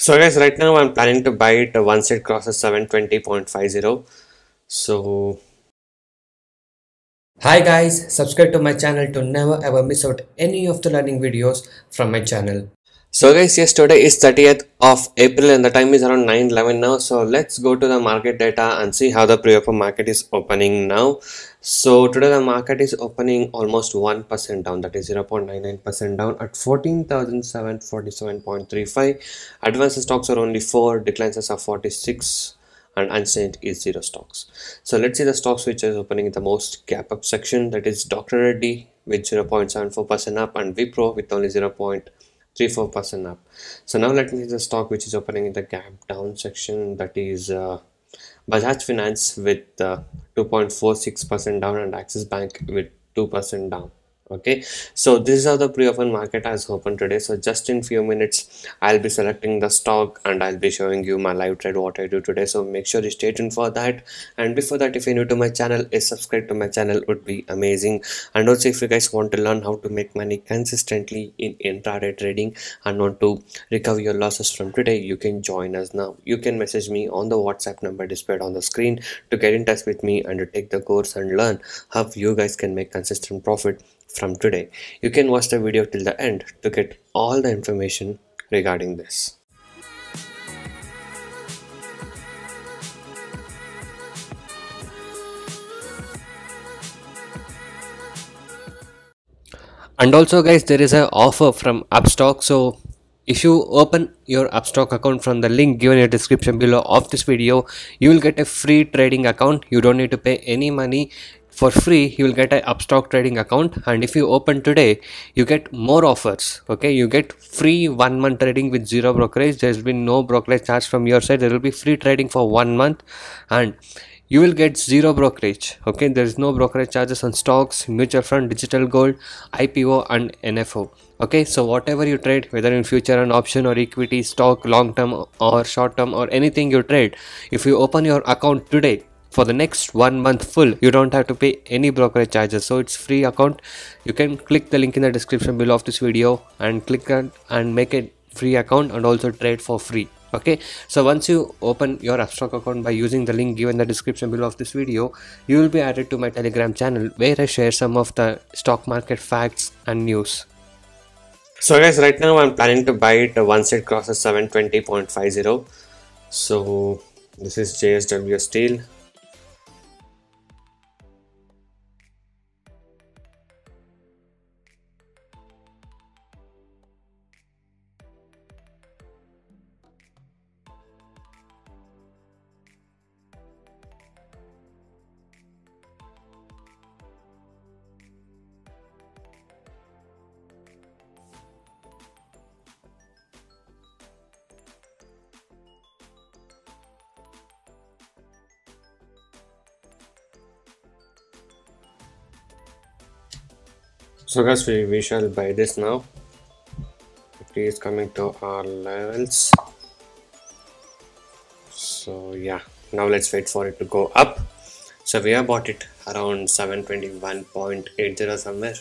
So guys, right now I'm planning to buy it once it crosses 720.50. So Hi guys, subscribe to my channel to never ever miss out any of the learning videos from my channel. guys, yes, today is 30th of April and the time is around 9:11 now. So let's go to the market data and see how the pre-open market is opening now. So today the market is opening almost 1% down, that is 0.99% down at 14,747.35. Advanced stocks are only 4, declines are 46, and unchanged is 0 stocks. So let's see the stocks which is opening in the most gap up section, that is Dr. Reddy with 0.74% up and Wipro with only 0.34% up. So now let me see the stock which is opening in the gap down section, that is Bajaj Finance with 2.46% down and Axis Bank with 2% down. Okay, so this is how the pre-open market has opened today. So just in few minutes I'll be selecting the stock and I'll be showing you my live trade what I do today, so make sure you stay tuned for that. And before that, if you're new to my channel, is subscribe to my channel would be amazing. And also if you guys want to learn how to make money consistently in intraday trading and want to recover your losses from today, you can join us now. You can message me on the WhatsApp number displayed on the screen to get in touch with me and to take the course and learn how you guys can make consistent profit from today. You can watch the video till the end to get all the information regarding this. And also guys, there is a offer from Upstock. So if you open your Upstock account from the link given in the description below of this video, you will get a free trading account. You don't need to pay any money. For free you will get a Upstock trading account, and if you open today you get more offers. Okay, you get free 1 month trading with zero brokerage. There's been no brokerage charge from your side. There will be free trading for 1 month and you will get zero brokerage. Okay, there is no brokerage charges on stocks, mutual fund, digital gold, IPO and NFO. Okay, so whatever you trade, whether in future and option or equity, stock, long term or short term or anything you trade, if you open your account today, for the next 1 month full you don't have to pay any brokerage charges. So it's free account. You can click the link in the description below of this video and click on and make a free account and also trade for free. Okay, so once you open your Upstock account by using the link given in the description below of this video, you will be added to my Telegram channel where I share some of the stock market facts and news. So guys, right now I'm planning to buy it once it crosses 720.50. So this is JSW Steel. So guys, we shall buy this now. It is coming to our levels. So yeah, now let's wait for it to go up. So we have bought it around 721.80 somewhere.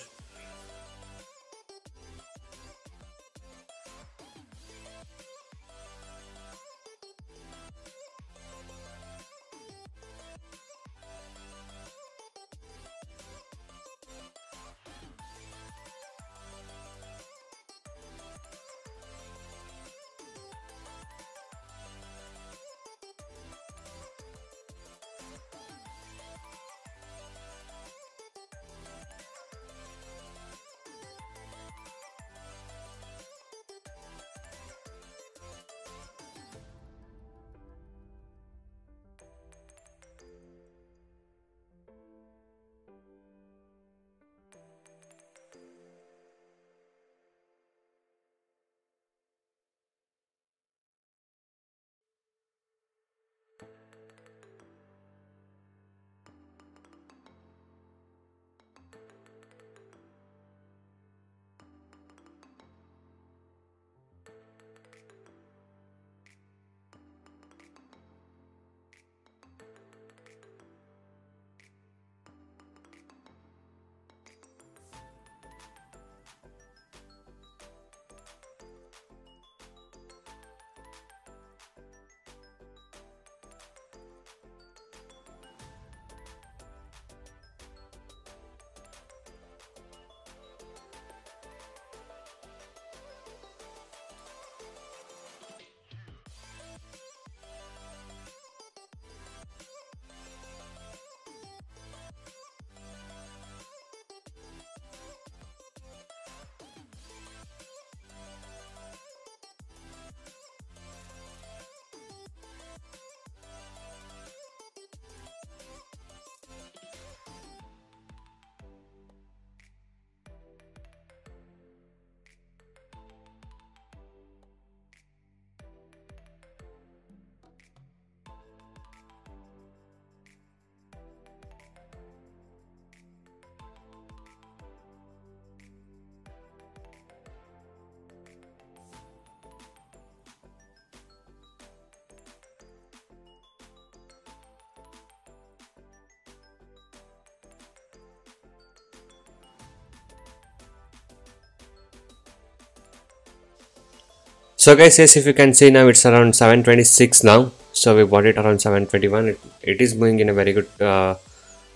So guys, yes, if you can see now, it's around 726 now. So we bought it around 721. It is moving in a very good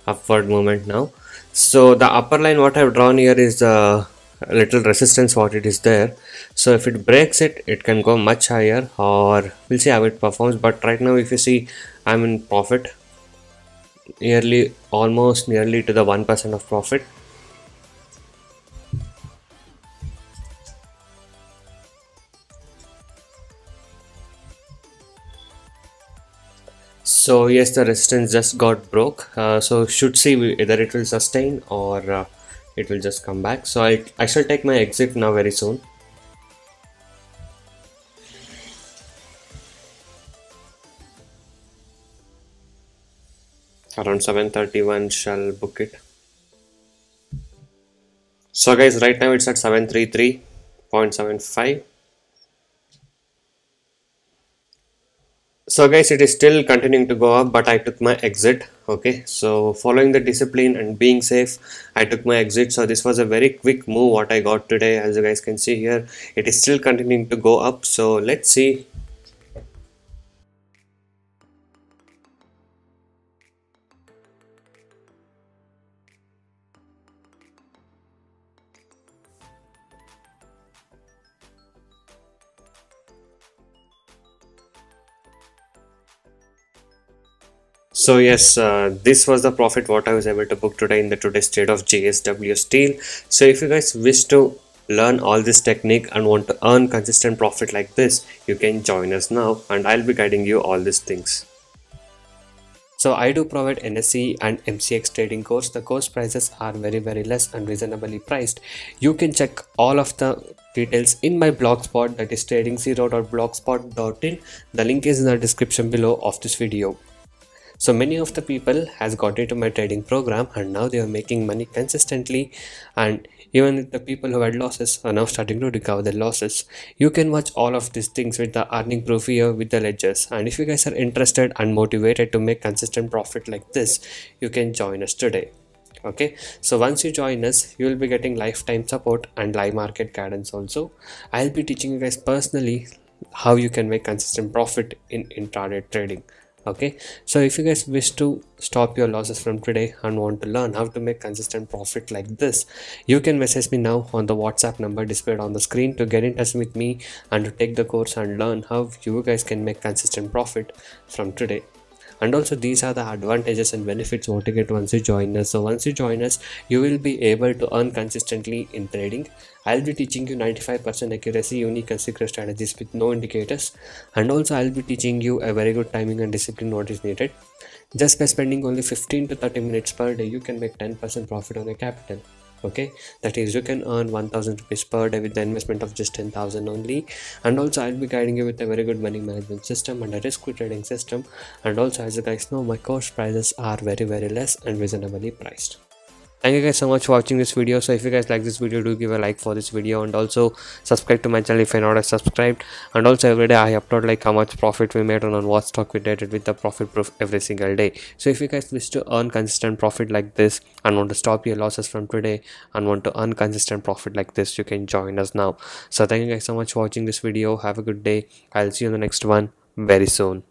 upward movement now. So the upper line what I've drawn here is the little resistance what it is there. So if it breaks it, it can go much higher, or we'll see how it performs. But right now, if you see, I'm in profit, almost nearly to the 1% of profit. So yes, the resistance just got broke. So should see whether it will sustain, or it will just come back. So I shall take my exit now very soon. Around 731 shall book it. So guys, right now it's at 733.75. So guys, it is still continuing to go up, but I took my exit. Okay, so following the discipline and being safe, I took my exit. So this was a very quick move what I got today. As you guys can see here, it is still continuing to go up. So let's see. So yes, this was the profit what I was able to book today in the today's trade of JSW Steel. So if you guys wish to learn all this technique and want to earn consistent profit like this, you can join us now, and I'll be guiding you all these things. So I do provide NSE and MCX trading course. The course prices are very less and reasonably priced. You can check all of the details in my blogspot, that is trading0.blogspot.in. The link is in the description below of this video. So many of the people has got into my trading program, and now they are making money consistently, and even the people who had losses are now starting to recover their losses. You can watch all of these things with the earning proof here with the ledgers, and if you guys are interested and motivated to make consistent profit like this, you can join us today. Okay, so once you join us, you will be getting lifetime support and live market guidance also. I'll be teaching you guys personally how you can make consistent profit in intraday trading. Okay, so if you guys wish to stop your losses from today and want to learn how to make consistent profit like this, you can message me now on the WhatsApp number displayed on the screen to get in touch with me and to take the course and learn how you guys can make consistent profit from today. And also, these are the advantages and benefits what you get once you join us. So once you join us, you will be able to earn consistently in trading. I'll be teaching you 95% accuracy, unique and secret strategies with no indicators, and also I'll be teaching you a very good timing and discipline what is needed. Just by spending only 15 to 30 minutes per day, you can make 10% profit on your capital. Okay, that is, you can earn 1000 rupees per day with the investment of just 10,000 only. And also I'll be guiding you with a very good money management system and a risk trading system. And also, as you guys know, my course prices are very less and reasonably priced. Thank you guys so much for watching this video. So if you guys like this video, do give a like for this video, and also subscribe to my channel if you're not subscribed. And also every day I upload like how much profit we made on what stock we traded with the profit proof every single day. So if you guys wish to earn consistent profit like this and want to stop your losses from today and want to earn consistent profit like this, you can join us now. So thank you guys so much for watching this video. Have a good day. I'll see you on the next one very soon.